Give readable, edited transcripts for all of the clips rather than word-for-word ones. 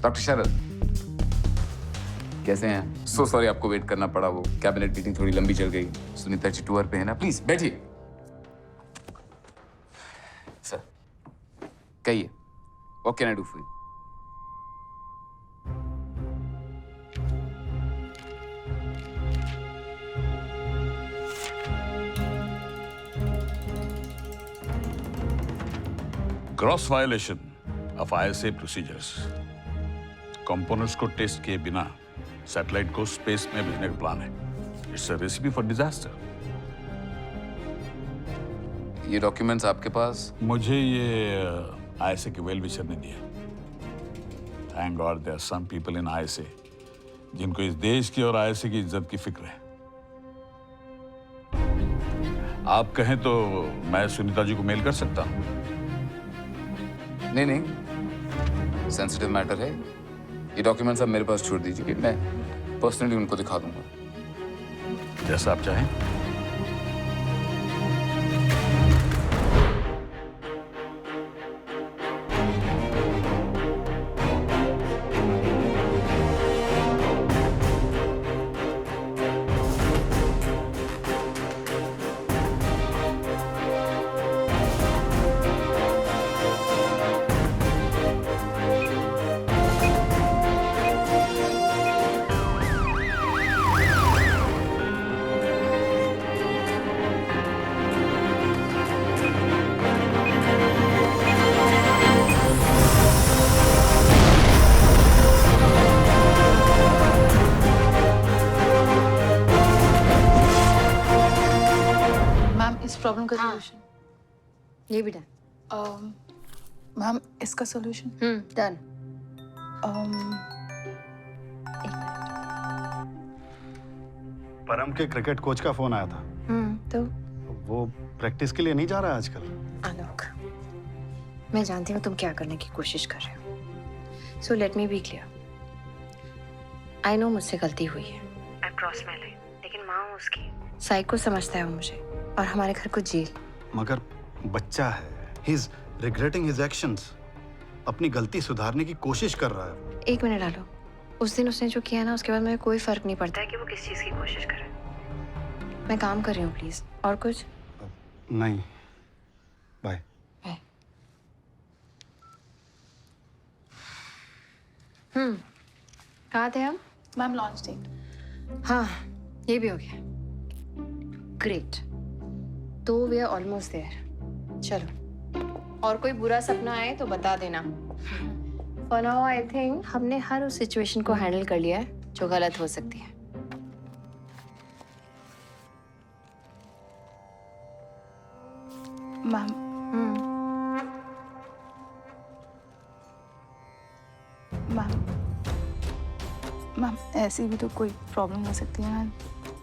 Doctor शरद कैसे हैं? So sorry आपको वेट करना पड़ा, वो कैबिनेट मीटिंग थोड़ी लंबी चल गई। सुनीता जी टूर पे है ना, प्लीज बैठिए। सर कहिए, what can I do for you? Gross violation of ISA procedures. Components को टेस्ट किए बिना सैटेलाइट को स्पेस में भेजने का प्लान है। It's a recipe for disaster. ये डॉक्यूमेंट्स आपके पास? मुझे ये ISA के वेल विशर ने दिया। Thank God there are some people in ISA जिनको इस देश की और ISA की इज्जत की फिक्र है। आप कहें तो मैं सुनीता जी को मेल कर सकता हूं। नहीं, सेंसिटिव मैटर है। ये डॉक्यूमेंट्स आप मेरे पास छोड़ दीजिए, मैं पर्सनली उनको दिखा दूंगा। जैसा आप चाहें। प्रॉब्लम का सॉल्यूशन ये भी डन। मैम इसका सॉल्यूशन डन। परम के क्रिकेट कोच का फोन आया था। तो वो प्रैक्टिस के लिए नहीं जा रहा है आजकल। आलोक, मैं जानती हूँ तुम क्या करने की कोशिश कर रहे हो। So let me be clear. I know मुझसे गलती हुई है। I cross my line. लेकिन माँ उसकी साइको समझता है वो मुझे, और हमारे घर को जेल। मगर बच्चा है, he is regretting his actions. अपनी गलती सुधारने की कोशिश कर रहा है। एक मिनट आलो, उस दिन उसने जो किया ना, उसके बाद मुझे कोई फर्क नहीं पड़ता है कि वो किस चीज की कोशिश करे। मैं काम कर रही हूँ, प्लीज। और कुछ नहीं, बाय। बाय। कहाँ थे हम? Ma'am launch date. हाँ, ये भी हो गया। ग्रेट, तो वी आर ऑलमोस्ट देयर। चलो, और कोई बुरा सपना आए तो बता देना। फॉर नाउ आई थिंक हमने हर उस सिचुएशन को हैंडल कर लिया है जो गलत हो सकती है। मैम मैम ऐसी भी तो कोई प्रॉब्लम हो सकती है ना,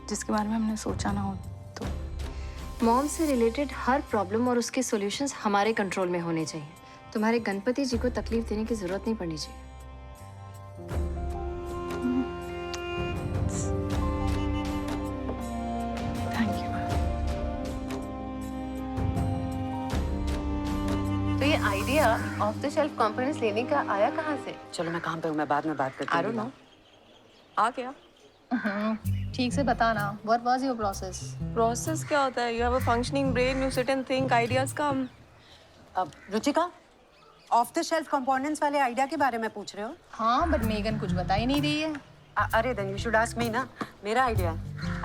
जिसके बारे में हमने सोचा ना हो। तो मॉम से रिलेटेड हर प्रॉब्लम और उसके सॉल्यूशंस हमारे कंट्रोल में होने चाहिए। तुम्हारे गणपति जी को तकलीफ देने की जरूरत नहीं पड़नी चाहिए। Thank you ma'am. तो ये idea of the shelf components लेने का आया कहाँ से? चलो मैं काम पे हूँ, मैं बाद में बात करती I don't know. आ गया। ठीक से बताना, what was your process? Process क्या होता है? You have a functioning brain, you sit and think, ideas come. अब Ruchika, off the shelf components वाले आइडिया के बारे में पूछ रहे हो? हाँ, बट मेगन कुछ बता ही नहीं रही है। अरे then you should ask me ना, मेरा idea,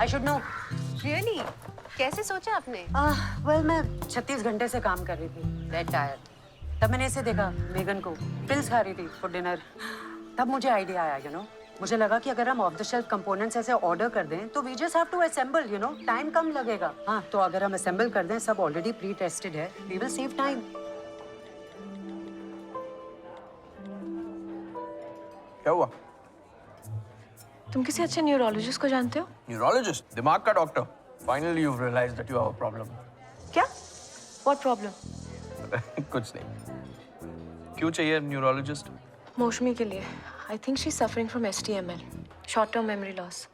I should know. Really? कैसे सोचा आपने? वेल मैं 36 घंटे से काम कर रही थी, डेड टायर्ड। तब मैंने ऐसे देखा मेगन को पिल्स खा रही थी फॉर डिनर। तब मुझे आइडिया आया, यू नो, मुझे लगा कि अगर हम ऑफ द शेल्फ कंपोनेंट्स ऐसे ऑर्डर कर दें तो we just have to assemble, you know, time कम लगेगा। हाँ, तो अगर हम असेंबल कर दें, सब ऑलरेडी प्री टेस्टेड है, वी विल सेव टाइम। क्या हुआ? तुम किसी अच्छे न्यूरोलॉजिस्ट को जानते हो? न्यूरोलॉजिस्ट, दिमाग का doctor. Finally you realised that you have a problem. क्या? What problem? कुछ नहीं। क्यों चाहिए न्यूरोलॉजिस्ट? मौसमी के लिए। I think she is suffering from STML, short term memory loss.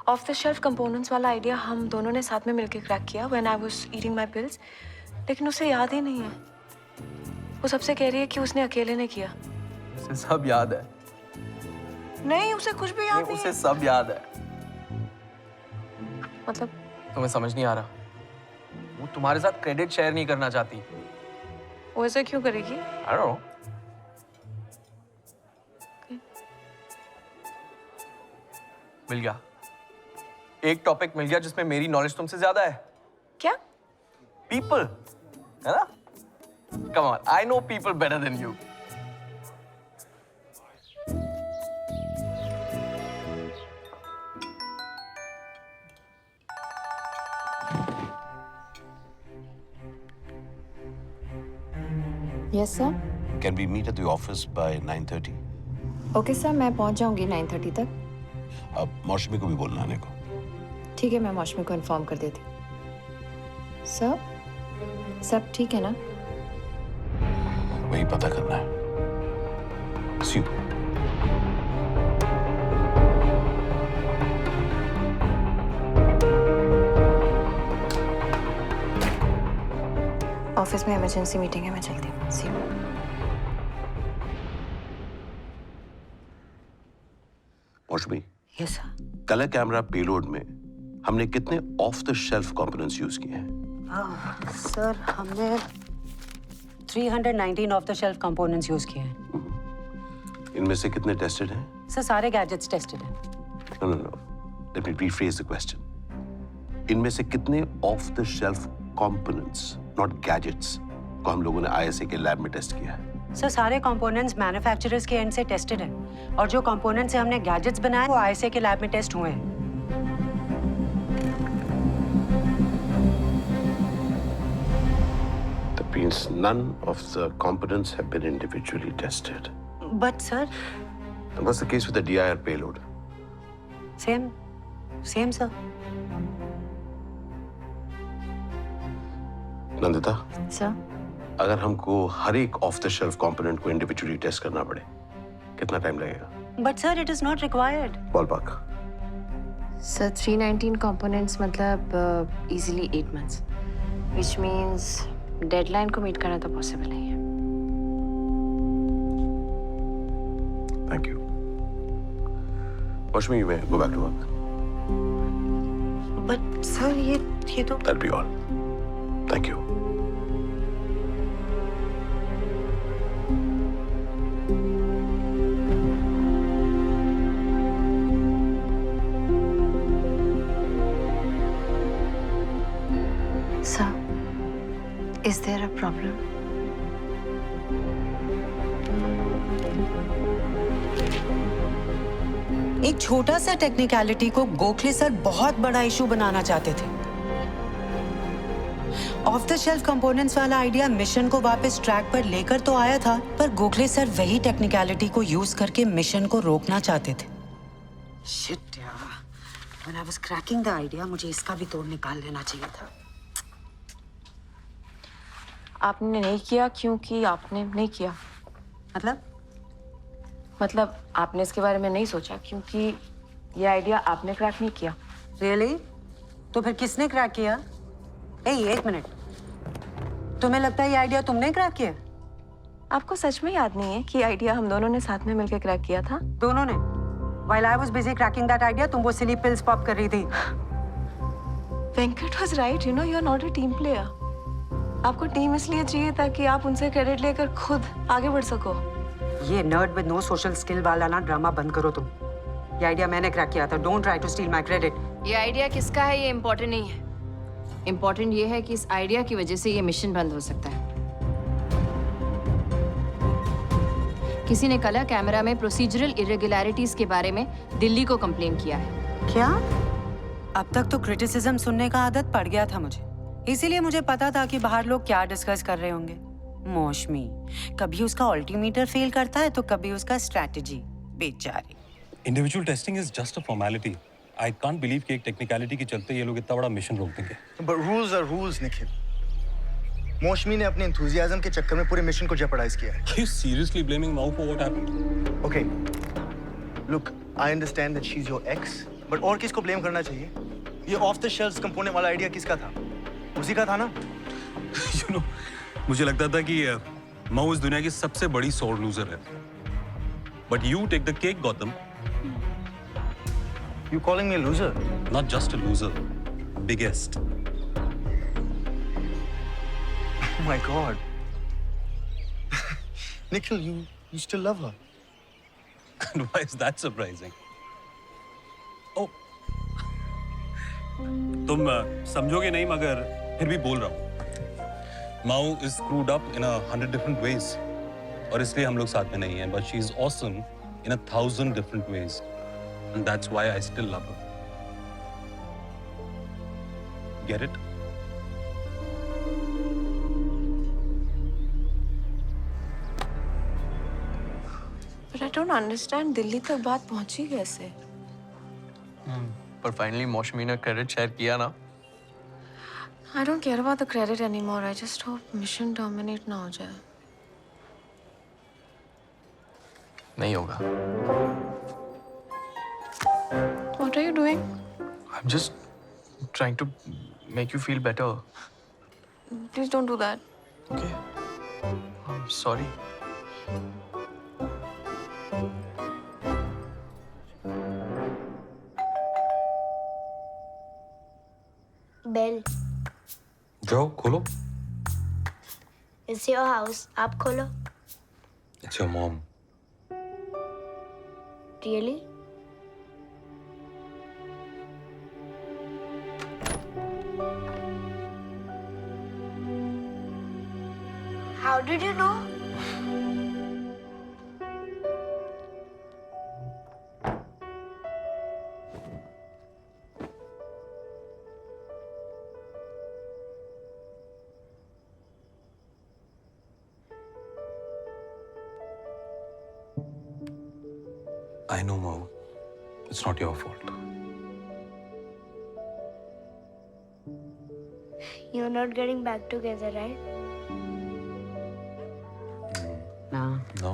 Off the shelf components वाला आइडिया हम दोनों ने साथ में मिलकर क्रैक किया when I was eating my pills, लेकिन उसे याद ही नहीं है। वो सबसे कह रही है कि उसने अकेले ने किया। उसे सब याद है। नहीं, उसे कुछ भी याद नहीं उसे है। सब याद है। मतलब तुम्हें समझ नहीं आ रहा, वो तुम्हारे साथ क्रेडिट शेयर नहीं करना चाहती। वो ऐसा क्यों करेगी? I don't know. मिल गया, एक टॉपिक मिल गया जिसमें मेरी नॉलेज तुमसे ज्यादा है। क्या? पीपल, है ना? Come on, I know people better than you. Yes sir. Can we meet at the office by 9:30? Okay sir, मैं पहुंच जाऊंगी 9:30 तक। अब मौसमी को भी बोलना आने को। ठीक है, मैं मौसमी को इन्फॉर्म कर देती। सर, सब ठीक है ना? वही पता करना है। See you. ऑफिस में इमरजेंसी मीटिंग है, मैं चलती हूँ। See you. Mausami, yes sir. Colour camera payload में हमने कितने off the shelf components use किए हैं? सर, हमने 319 off the shelf components use किए हैं। इनमें से कितने टेस्टेड हैं? सर, सारे गैजेट्स टेस्टेड हैं। No no no, let me rephrase the question. इनमें से कितने off the shelf components, not gadgets, को हम लोगों ने ISA के लैब में टेस्ट किया है? सर, सारे कंपोनेंट्स मैन्युफैक्चरर्स के एंड से टेस्टेड हैं और जो कंपोनेंट्स से हमने गैजेट्स बनाए वो ISA के लैब में टेस्ट हुए हैं। That means none of the components have been individually tested. But sir, And what's the case with the DIR payload? Same sir. Nandita, sir, अगर हमको हर एक ऑफ द शेल्फ कंपोनेंट को इंडिविजुअली टेस्ट करना पड़े, कितना टाइम लगेगा? But sir, it is not required. Ballpark. Sir 319 components मतलब easily 8 months, which means deadline को मीट करना तो पॉसिबल नहीं है। Thank you. Maushami, you may go back to work. But sir, ये तो That'll be all. Thank you. Sir, is there a problem? एक छोटा सा टेक्निकलिटी को गोखले सर बहुत बड़ा इशू बनाना चाहते थे। ऑफ द शेल्फ कंपोनेंट्स वाला आइडिया मिशन को वापस ट्रैक पर लेकर तो आया था, पर गोखले सर वही टेक्निकलिटी को यूज करके मिशन को रोकना चाहते थे। शिट यार, when I was cracking the idea, मुझे इसका भी तोड़ निकाल लेना चाहिए था। आपने नहीं किया क्योंकि आपने नहीं किया। मतलब आपने इसके बारे में नहीं सोचा क्योंकि ये आइडिया आपने क्रैक नहीं किया। रियली? तो फिर किसने क्रैक किया? एक मिनट, तुम्हें लगता है ये आइडिया तुमने क्रैक किया? आपको सच में याद नहीं है कि आइडिया हम दोनों ने साथ में मिलकर क्रैक किया था? दोनों ने? While I was busy cracking that idea, तुम वो silly pills pop कर रही थी। Venkat was right, you know, you're not a team player. आपको टीम इसलिए चाहिए ताकि आप उनसे क्रेडिट लेकर खुद आगे बढ़ सको। ये nerd with no social skill वाला ना ड्रामा बंद करो तुम। ये आइडिया मैंने क्रैक किया था। Don't try to steal my credit. ये आइडिया किसका है ये इम्पोर्टेंट नहीं है। इम्पोर्टेंट ये है कि इस आइडिया की वजह से ये मिशन बंद हो सकता है। किसी ने कलर कैमरा में प्रोसीजरल इरेगुलरिटीज के बारे में दिल्ली को कंप्लेन किया है। क्या? अब तक तो क्रिटिसिज्म सुनने का आदत पड़ गया था मुझे, इसीलिए मुझे पता था कि बाहर लोग क्या डिस्कस कर रहे होंगे। मौसमी, कभी उसका ऑल्टीमीटर फेल करता है तो कभी उसका स्ट्रैटेजी। बेचारी। Individual testing is just a formality. I can't believe कि एक टेक्निकलिटी के चलते ये लोग इतना बड़ा मिशन रोक देंगे। But rules are rules, Nikhil. मौसमी ने अपने enthusiasm के चक्कर में पूरे मिशन को jeopardize किया है। Are you seriously blaming Mau for what happened? Okay, look, I understand that she's your ex, but और किसको blame करना चाहिए? ये off the shelves component वाला idea किसका था? उसी का था ना? You know, मुझे लगता था कि माऊ इस दुनिया की सबसे बड़ी सोर लूजर है। But you take the cake Gautam. You calling me a loser? Not just a loser, biggest. Oh my God. Nikhil, you still love her? And why is that surprising? Oh, तुम समझोगे नहीं मगर फिर भी बोल रहा हूँ। माऊ is screwed up in 100 different ways, और इसलिए हम लोग साथ में नहीं हैं। But she is awesome in 1,000 different ways, and that's why I still love her. Get it? But I don't understand, Delhi तक बात पहुंची कैसे? पर फाइनली मौसमी ने क्रेडिट शेयर किया ना। I don't care about the credit anymore. I just hope mission terminate ना हो जाए। नहीं होगा। What are you doing? I'm just trying to make you feel better. Please don't do that. Okay. I'm sorry. Bell. जाओ खोलो। It's your house. आप खोलो। It's your mom. Really? How did you know? I know, Mau. It's not your fault. You're not getting back together, right? No. No.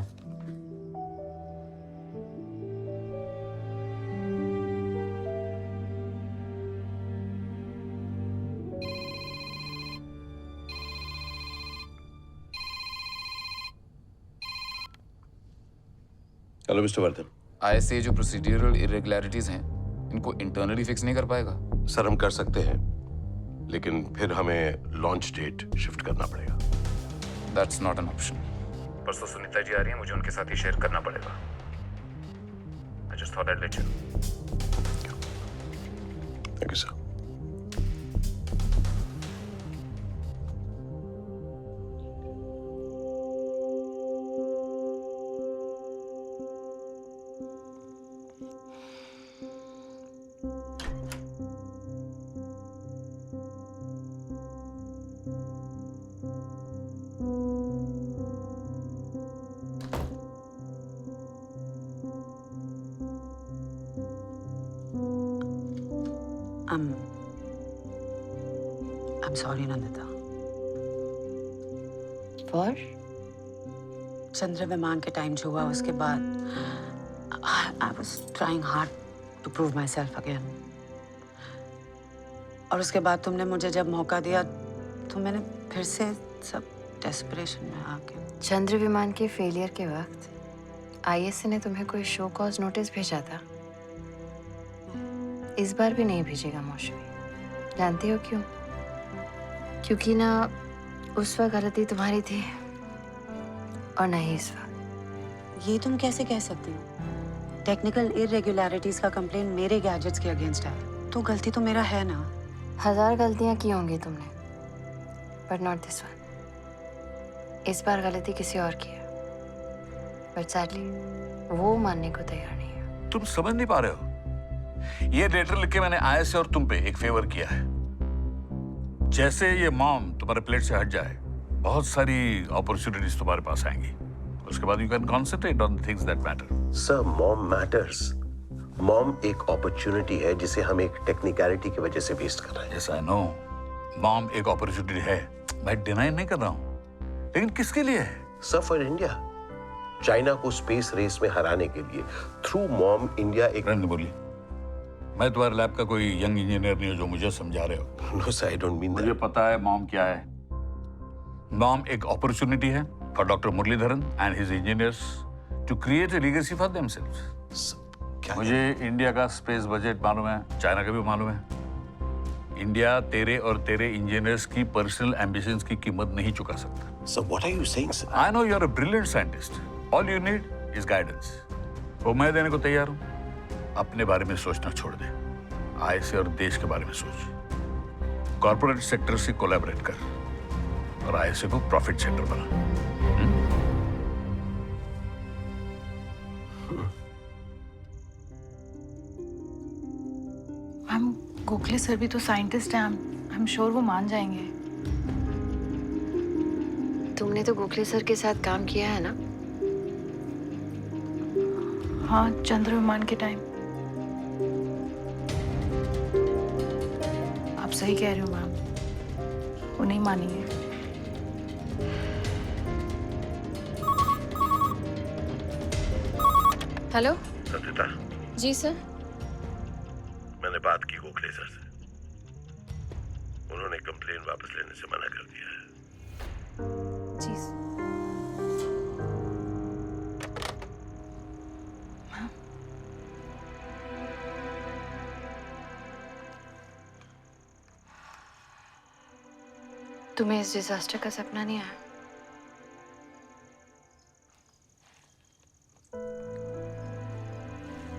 Hello mister Vardhan. ISA जो procedural irregularities हैं, इनको internally fix नहीं कर पाएगा? Sir हम कर सकते हैं, लेकिन फिर हमें लॉन्च डेट शिफ्ट करना पड़ेगा। That's not an option. परसों सुनीता जी आ रही हैं, मुझे उनके साथ ही शेयर करना पड़ेगा। I just thought I'd let you know. Thank you sir. I'm sorry, Nandita. For? चंद्र विमान के टाइम जो हुआ उसके बाद I was trying hard to prove myself again. और उसके बाद तुमने मुझे जब मौका दिया तो मैंने फिर से सब डेस्परेशन में आके। चंद्र विमान के फेलियर के वक्त ISA ने तुम्हें कोई शो कॉज नोटिस भेजा था? इस बार भी नहीं भेजेगा मौसमी। जानती हो क्यों? क्योंकि ना उस वक्त गलती तुम्हारी थी और नहीं इस वक्त। ये तुम कैसे कह सकती हो? टेक्निकल इरेगुलरिटीज का कंप्लेन मेरे गैजेट्स के अगेंस्ट है, तो गलती तो मेरा है ना। 1000 गलतियां की होंगी तुमने, बट नॉट दिस वन। इस बार गलती किसी और की है, बट सैडली वो मानने को तैयार नहीं है। तुम समझ नहीं पा रहे हो? ये लेटर लिख के मैंने ISA और तुम पे एक फेवर किया है। जैसे ये मॉम तुम्हारे प्लेट से हट जाए, बहुत सारी अपॉर्चुनिटीज तुम्हारे पास आएंगी। उसके बाद you can concentrate on the things that matter. Sir mom matters. Mom एक अपॉर्चुनिटी है जिसे हम एक टेक्निकलिटी की वजह से वेस्ट कर रहे हैं। यस आई नो, मॉम एक अपॉर्चुनिटी है, मैं डिनाई नहीं कर रहा हूँ, लेकिन किसके लिए है? Sir for India. चाइना को स्पेस रेस में हराने के लिए थ्रू मॉम इंडिया एक। बोली मैं तुम्हारे लैब का कोई यंग इंजीनियर नहीं हूं जो मुझे समझा रहे हो। No sir, I don't mean that. मुझे पता है मॉम क्या है। मॉम एक अपॉर्चुनिटी है for Dr. Muralidharan and his engineers to create a legacy for themselves. मुझे इंडिया का स्पेस बजट मालूम है, चाइना का भी मालूम है। इंडिया तेरे और तेरे इंजीनियर्स की पर्सनल एम्बिशंस की कीमत नहीं चुका सकता। So what are you saying, sir? I know you are a brilliant scientist. All you need is guidance. वो मैं देने को तैयार हूँ। अपने बारे में सोचना छोड़ दे। आय से और देश के बारे में सोच। कॉर्पोरेट सेक्टर से कोलैबोरेट कर और आय से को प्रॉफिट सेक्टर बना। मैम गोखले सर भी तो साइंटिस्ट हैं, आई एम श्योर वो मान जाएंगे। तुमने तो गोखले सर के साथ काम किया है ना? हाँ, चंद्र विमान के टाइम। आप सही कह रहे हो मैम, वो नहीं मानेंगे। हेलो संचिता, जी सर। मैंने बात की गोखले सर से। उन्होंने कंप्लेन वापस लेने से मना कर दिया है। जी सर। तुम्हें इस डिजास्टर का सपना नहीं आया?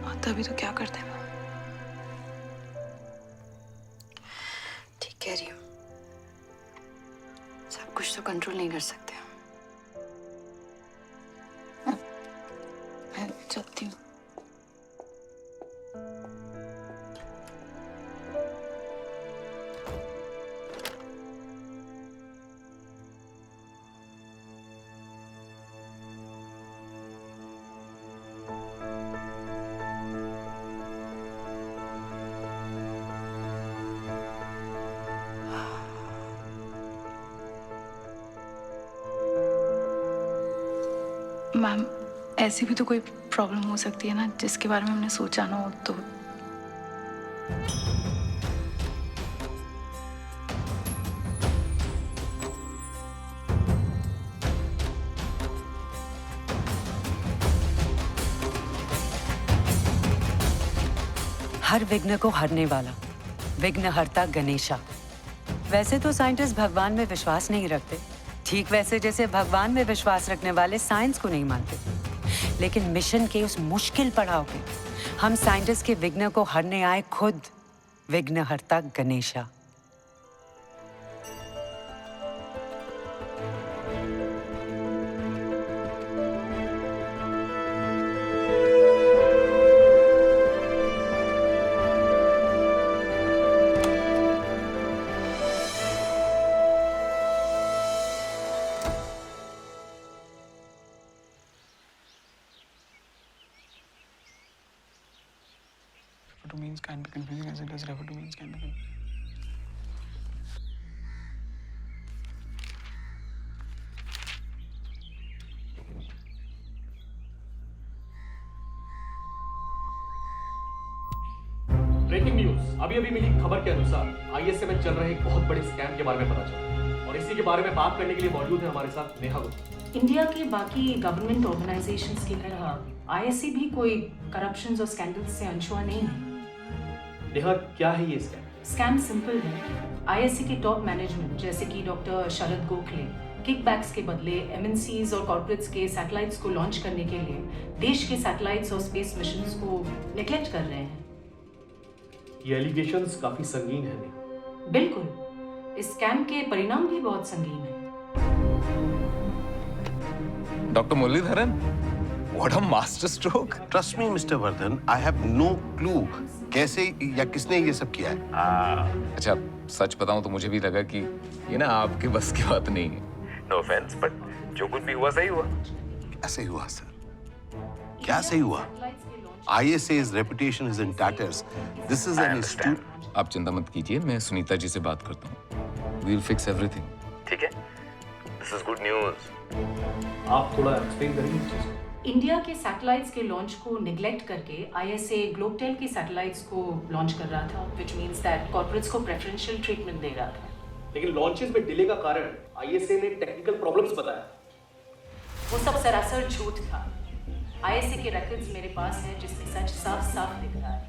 और तभी तो क्या करते हैं। ठीक कह रही हूँ, सब कुछ तो कंट्रोल नहीं कर सकते। मैं चलती हूँ। मैम ऐसी भी तो कोई प्रॉब्लम हो सकती है ना जिसके बारे में हमने सोचा ना हो तो। हर विघ्न को हरने वाला विघ्नहर्ता गणेशा। वैसे तो साइंटिस्ट भगवान में विश्वास नहीं रखते, ठीक वैसे जैसे भगवान में विश्वास रखने वाले साइंस को नहीं मानते। लेकिन मिशन के उस मुश्किल पड़ाव पे हम साइंटिस्ट के विघ्न को हरने आए खुद विघ्नहर्ता Ganesha. to means can be confusing as it is refer to means can be confusing. Breaking news अभी अभी मिली खबर के अनुसार आईएसए में चल रहे एक बहुत बड़े स्कैम के बारे में पता चला और इसी के बारे में बात करने के लिए मौजूद है हमारे साथ नेहा गुप्ता। इंडिया के बाकी गवर्नमेंट ऑर्गेनाइजेशंस की तरह आईएसए भी कोई करप्शंस और स्कैंडल्स से अनछुआ नहीं है। नेहा, क्या है ये स्कैम? स्कैम सिंपल है। आईएसए के टॉप मैनेजमेंट जैसे कि डॉक्टर शरद गोखले किकबैक्स के बदले एमएनसीज और कॉर्पोरेट्स के सैटेलाइट्स को लॉन्च करने के लिए देश के सैटेलाइट्स और स्पेस मिशंस को नेग्लेक्ट कर रहे हैं। ये एलिगेशंस काफी संगीन है। बिल्कुल, इस स्कैम के परिणाम भी बहुत संगीन हैं। Doctor Muralidharan, what a master stroke. Trust me mister Vardhan, I have no clue कैसे या किसने ये सब किया है। अच्छा, सच बताऊं तो मुझे भी लगा कि ये ना आपके बस की बात नहीं है। नो ऑफेंस, बट जो कुछ भी हुआ सही हुआ। क्या सही हुआ सर? क्या सही हुआ? ISA's reputation is in tatters. This is an institute. आप चिंता मत कीजिए, मैं सुनीता जी से बात करता हूँ। We'll fix everything. ठीक है? This is good news. आप थोड़ा एक्सप्लेन करेंगे इस चीज़ को? इंडिया के सैटेलाइट्स के लॉन्च को निगलेक्ट करके आईएसए ग्लोबटेल की सैटेलाइट्स को लॉन्च कर रहा था, which means that कॉर्पोरेट्स को प्रेफरेंशियल ट्रीटमेंट दे रहा था। लेकिन लॉन्चेस में डिले का कारण आईएसए ने टेक्निकल प्रॉब्लम्स बताया। वो सब सरासर झूठ था। आईएससी के रिकॉर्ड्स मेरे पास हैं जिसमें सच साफ साफ दिख रहा है।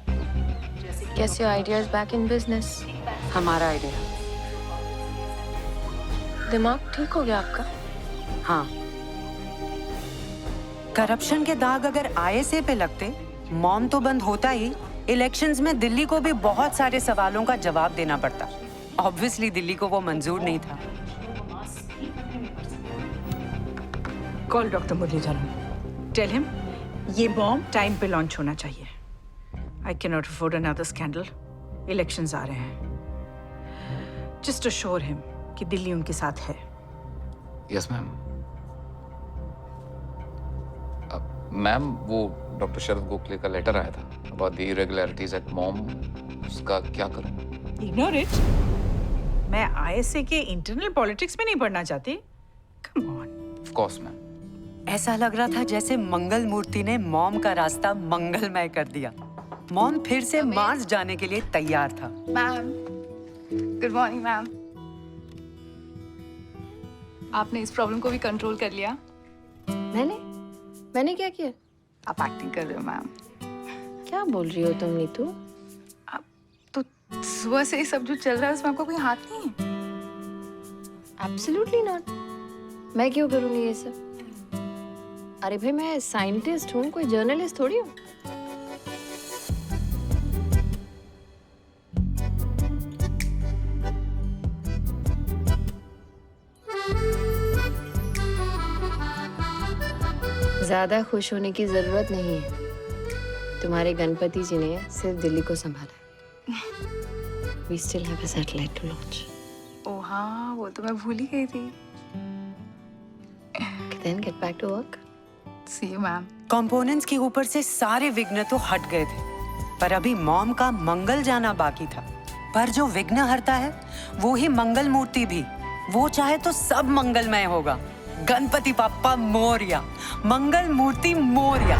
जैसे कि Guess your idea is back in business. हमारा आइडिया। दिमाग ठीक हो गया आपका? हाँ। करप्शन के दाग अगर आईएसए पे लगते, मॉम तो बंद होता ही, इलेक्शंस में दिल्ली को भी बहुत सारे सवालों का जवाब देना पड़ता। ऑब्वियसली दिल्ली को वो मंजूर नहीं था। Call doctor Muralidharan. Tell him ये बॉम्ब टाइम पे लॉन्च होना चाहिए। I can not afford another scandal. Elections आ रहे हैं। जस्ट अश्योर हिम कि दिल्ली उनके साथ है। Yes ma'am. मैम, वो डॉक्टर शरद गोखले का लेटर आया था about the irregularities at MOM. उसका क्या करूं? Ignore it. मैं आईएसए के इंटरनल पॉलिटिक्स में नहीं पढ़ना चाहती। Come on. Of course ma'am. ऐसा लग रहा था जैसे मंगल मूर्ति ने मॉम का रास्ता मंगलमय कर दिया। मॉम फिर से मार्स जाने के लिए तैयार था। Ma'am, good morning ma'am. आपने इस प्रॉब्लम को भी कंट्रोल कर लिया? मैंने क्या किया? आप एक्टिंग कर रहे हो मैम। क्या बोल रही हो तुम नीतू? तो सुबह से ये सब जो चल रहा है उसमें आपका कोई हाथ नहीं है? Absolutely not. मैं क्यों करूंगी ये सब? अरे भाई मैं साइंटिस्ट हूँ, कोई जर्नलिस्ट थोड़ी हूँ। ज्यादा खुश होने की जरूरत नहीं है। तुम्हारे गणपति जी ने सिर्फ दिल्ली को संभाला है। We still have a satellite to launch. ओ हाँ, वो तो मैं भूल ही गई थी। Then get back to work. See you, ma'am. Components के ऊपर से सारे विघ्न तो हट गए थे, पर अभी मॉम का मंगल जाना बाकी था। पर जो विघ्न हरता है, वो ही मंगल मूर्ति भी। वो चाहे तो सब मंगलमय होगा। गणपति बप्पा मोरया, मंगल मूर्ति मोरया।